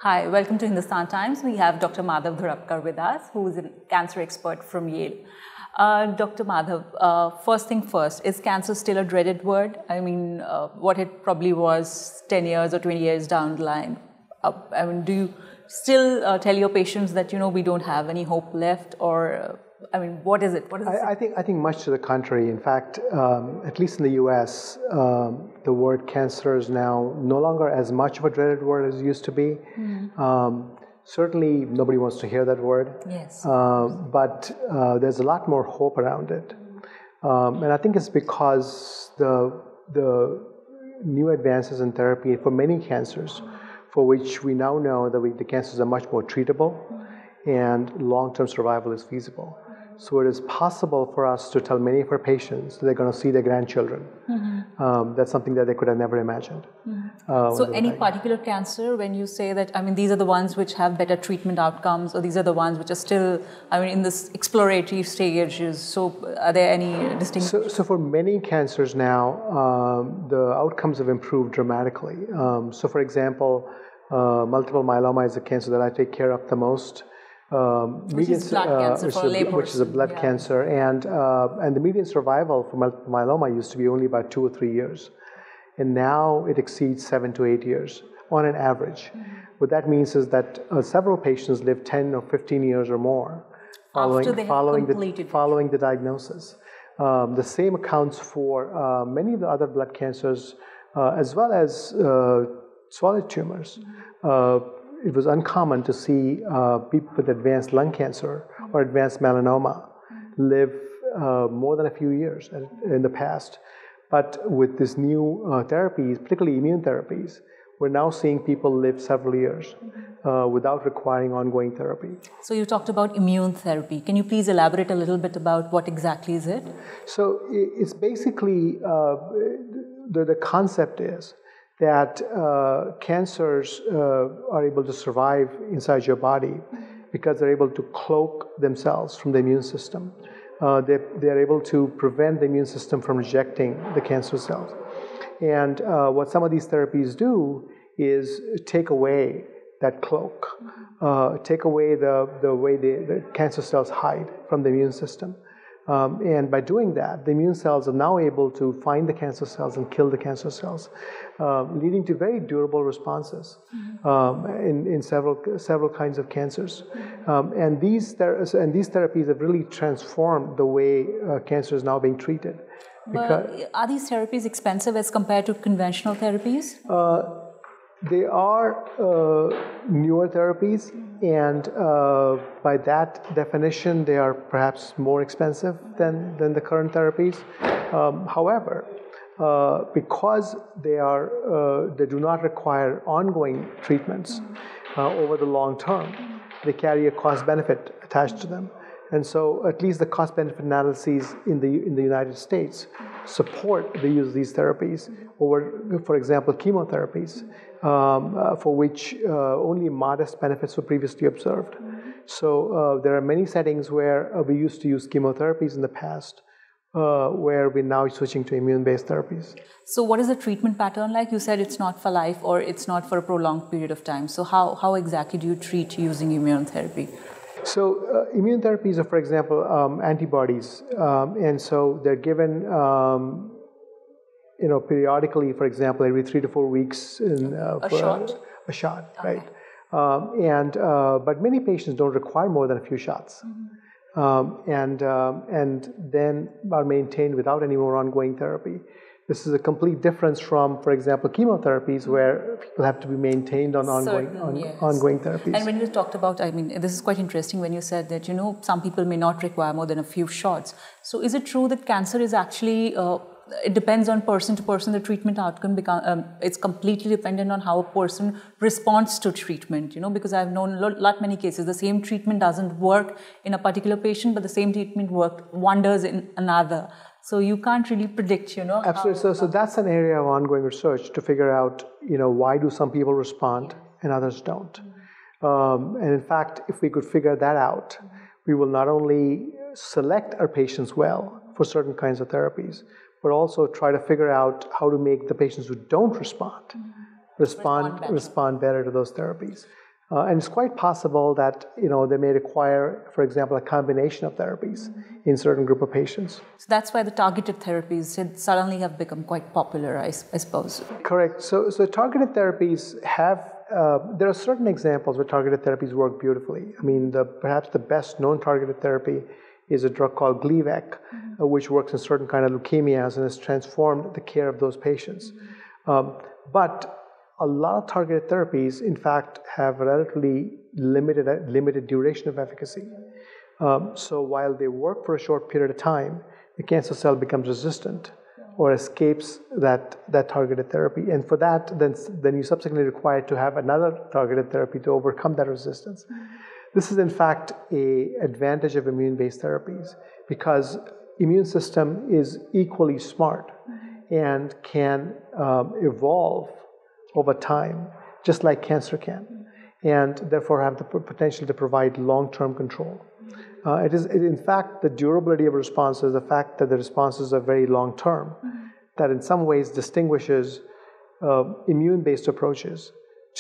Hi, welcome to Hindustan Times. We have Dr. Madhav Dhodapkar with us, who is a cancer expert from Yale. Dr. Madhav, first thing first, is cancer still a dreaded word? I mean, what it probably was 10 years or 20 years down the line. I mean, do you still tell your patients that, we don't have any hope left? Or, what is it? I think much to the contrary. In fact, at least in the US, the word cancer is now no longer as much of a dreaded word as it used to be. Certainly, nobody wants to hear that word. Yes. But there's a lot more hope around it. And I think it's because the new advances in therapy for many cancers, for which we now know that the cancers are much more treatable and long-term survival is feasible. So it is possible for us to tell many of our patients that they're going to see their grandchildren. That's something that they could have never imagined. So any particular cancer, when you say that, these are the ones which have better treatment outcomes, or these are the ones which are still, in this exploratory stages, so are there any distinctions? So for many cancers now, the outcomes have improved dramatically. So for example, multiple myeloma is a cancer that I take care of the most. Which is blood cancer for laypersons. Which is a blood cancer, and the median survival for multiple myeloma used to be only about 2 or 3 years, and now it exceeds 7 to 8 years on an average. What that means is that several patients live 10 or 15 years or more following the diagnosis. The same accounts for many of the other blood cancers, as well as solid tumors. It was uncommon to see people with advanced lung cancer or advanced melanoma live more than a few years in the past. But with these new therapies, particularly immune therapies, we're now seeing people live several years without requiring ongoing therapy. So you talked about immune therapy. Can you please elaborate a little bit about what exactly is it? So it's basically, the concept is that cancers are able to survive inside your body because they're able to cloak themselves from the immune system. They're able to prevent the immune system from rejecting the cancer cells. And what some of these therapies do is take away that cloak, take away the way the cancer cells hide from the immune system. And by doing that, the immune cells are now able to find the cancer cells and kill the cancer cells, leading to very durable responses in several kinds of cancers. And these therapies have really transformed the way cancer is now being treated. But are these therapies expensive as compared to conventional therapies? They are newer therapies, and by that definition, they are perhaps more expensive than the current therapies. However, because they do not require ongoing treatments over the long term, they carry a cost-benefit attached to them. And so at least the cost-benefit analyses in the United States support the use of these therapies over, for example, chemotherapies, for which only modest benefits were previously observed. So there are many settings where we used to use chemotherapies in the past, where we're now switching to immune-based therapies. So what is the treatment pattern like? You said it's not for life or it's not for a prolonged period of time. So how exactly do you treat using immune therapy? So immune therapies are, for example, antibodies, and so they're given, periodically. For example, every 3 to 4 weeks. A shot, okay. Right? But many patients don't require more than a few shots, and then are maintained without any more ongoing therapy. This is a complete difference from, for example, chemotherapies, where people have to be maintained on ongoing therapies. And when you talked about, this is quite interesting when you said that, some people may not require more than a few shots. So is it true that cancer is actually, it depends on person to person, the treatment outcome, it's completely dependent on how a person responds to treatment, because I've known many cases, the same treatment doesn't work in a particular patient, but the same treatment worked wonders in another. So you can't really predict, Absolutely. So that's an area of ongoing research to figure out, why do some people respond and others don't. And in fact, if we could figure that out, we will not only select our patients well for certain kinds of therapies, but also try to figure out how to make the patients who don't respond better to those therapies. And it's quite possible that they may require, for example, a combination of therapies in certain group of patients. So that's why the targeted therapies suddenly have become quite popular, I suppose. Correct. So targeted therapies have, there are certain examples where targeted therapies work beautifully. I mean, perhaps the best known targeted therapy is a drug called Gleevec, which works in certain kind of leukemias and has transformed the care of those patients. But a lot of targeted therapies, in fact, have relatively limited duration of efficacy. So while they work for a short period of time, the cancer cell becomes resistant or escapes that targeted therapy. And for that, then you subsequently require to have another targeted therapy to overcome that resistance. This is, in fact, an advantage of immune-based therapies because immune system is equally smart and can evolve over time, just like cancer can, and therefore have the potential to provide long-term control. In fact, the durability of responses, the fact that the responses are very long-term, that in some ways distinguishes immune-based approaches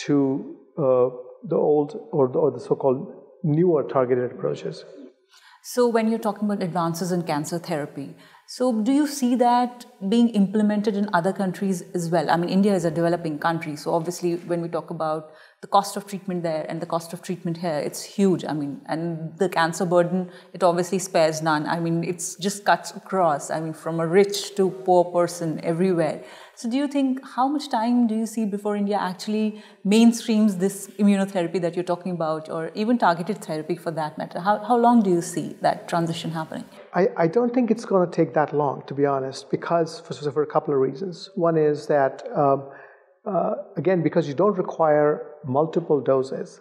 to the old or the so-called newer targeted approaches. So when you're talking about advances in cancer therapy, so do you see that being implemented in other countries as well? I mean, India is a developing country, so obviously when we talk about the cost of treatment there and the cost of treatment here, it's huge. I mean, and the cancer burden, it obviously spares none. I mean, it's just cuts across, I mean, from a rich to poor person everywhere. So do you think, how much time do you see before India actually mainstreams this immunotherapy that you're talking about, or even targeted therapy for that matter? How long do you see that transition happening? I don't think it's going to take that long, to be honest, because for a couple of reasons. One is that, again, because you don't require multiple doses,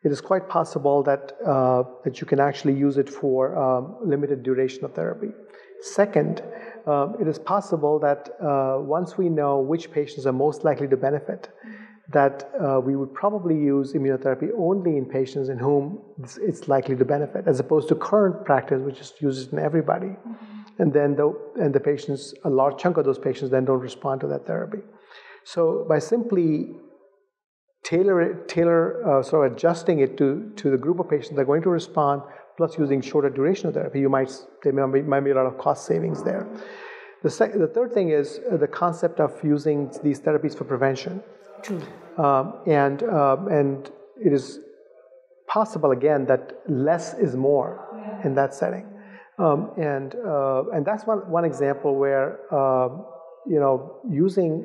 it is quite possible that you can actually use it for limited duration of therapy. Second, it is possible that once we know which patients are most likely to benefit, that we would probably use immunotherapy only in patients in whom it's likely to benefit, as opposed to current practice, which is used in everybody. And then the patients, a large chunk of those patients then don't respond to that therapy. So by simply sort of adjusting it to the group of patients that are going to respond, plus using shorter duration of therapy, there might be a lot of cost savings there. The third thing is the concept of using these therapies for prevention. True. And it is possible, again, that less is more in that setting. And that's one example where using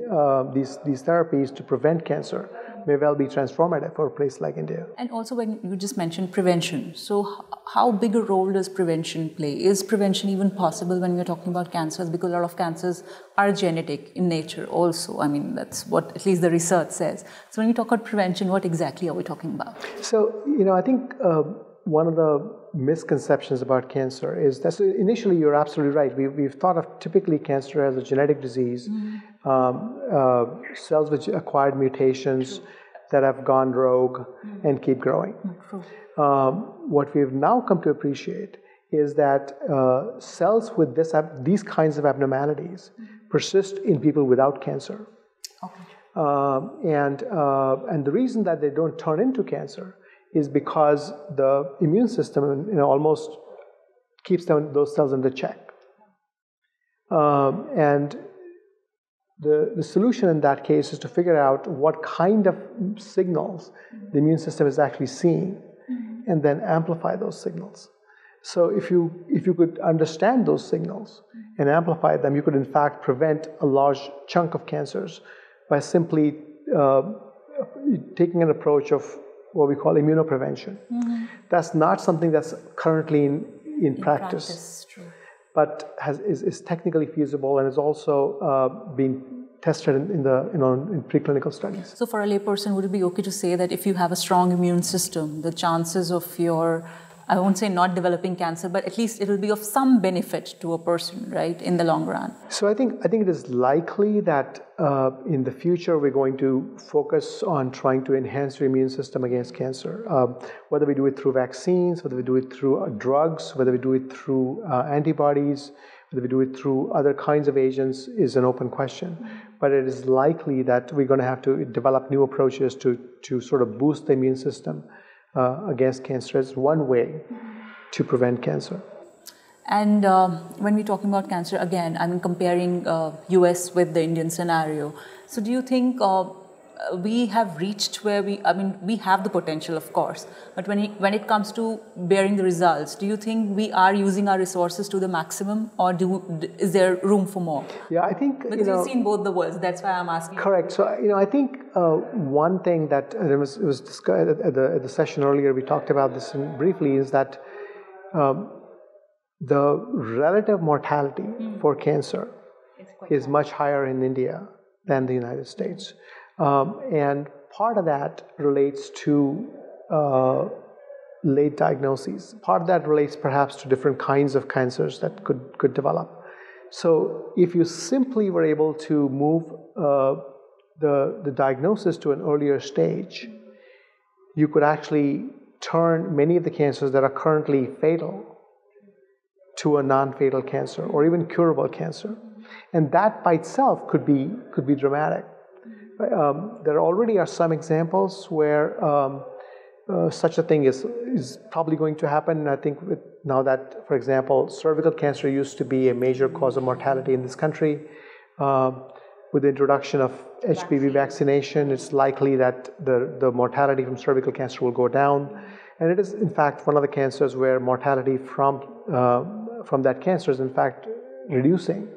these therapies to prevent cancer may well be transformative for a place like India. And also, when you just mentioned prevention, so how big a role does prevention play? Is prevention even possible when we're talking about cancers? Because a lot of cancers are genetic in nature also. I mean, that's what at least the research says. So when you talk about prevention, what exactly are we talking about? So, I think one of the misconceptions about cancer is that, so initially you're absolutely right. We've thought of typically cancer as a genetic disease, cells which acquired mutations that have gone rogue and keep growing. What we've now come to appreciate is that cells with these kinds of abnormalities persist in people without cancer. And the reason that they don't turn into cancer is because the immune system almost keeps those cells under check. And the solution in that case is to figure out what kind of signals the immune system is actually seeing and then amplify those signals. So if you could understand those signals and amplify them, you could in fact prevent a large chunk of cancers by simply taking an approach of what we call immunoprevention. That's not something that's currently in practice, but is technically feasible and is also being tested in preclinical studies. So for a layperson, would it be okay to say that if you have a strong immune system, the chances of your, I won't say not developing cancer, but at least it will be of some benefit to a person, right, in the long run? So I think it is likely that in the future we're going to focus on trying to enhance your immune system against cancer. Whether we do it through vaccines, whether we do it through drugs, whether we do it through antibodies, Whether we do it through other kinds of agents is an open question. But it is likely that we're going to have to develop new approaches to sort of boost the immune system against cancer as one way to prevent cancer. And when we're talking about cancer, again, I mean, comparing US with the Indian scenario. So do you think we have reached where we have the potential, of course, but when it comes to bearing the results, do you think we are using our resources to the maximum, or is there room for more? Yeah, I think, because you've seen both the worlds, that's why I'm asking. Correct. So, I think one thing that was discussed at the session earlier, we talked about this briefly, is that the relative mortality for cancer is much higher in India than the United States. And part of that relates to late diagnoses. Part of that relates perhaps to different kinds of cancers that could develop. So if you simply were able to move the diagnosis to an earlier stage, you could actually turn many of the cancers that are currently fatal to a non-fatal cancer or even curable cancer. And that by itself could be dramatic. There already are some examples where such a thing is probably going to happen. I think now that, for example, cervical cancer used to be a major cause of mortality in this country. With the introduction of HPV vaccination, it's likely that the mortality from cervical cancer will go down. And it is, in fact, one of the cancers where mortality from that cancer is, in fact, reducing.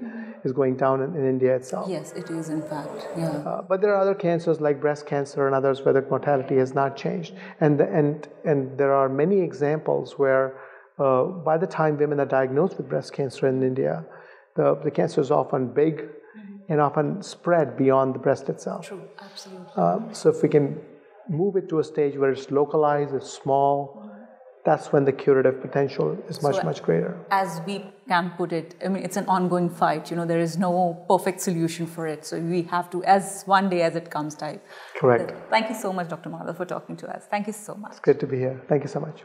Is going down in India itself. Yes, it is, in fact. Yeah. But there are other cancers like breast cancer and others where the mortality has not changed. And there are many examples where by the time women are diagnosed with breast cancer in India, the cancer is often big and often spread beyond the breast itself. True, absolutely. So if we can move it to a stage where it's localized, it's small, that's when the curative potential is much greater. As we can put it, I mean, it's an ongoing fight. There is no perfect solution for it. So we have to, as one day as it comes type. Correct. Thank you so much, Dr. Madhav, for talking to us. Thank you so much. It's good to be here. Thank you so much.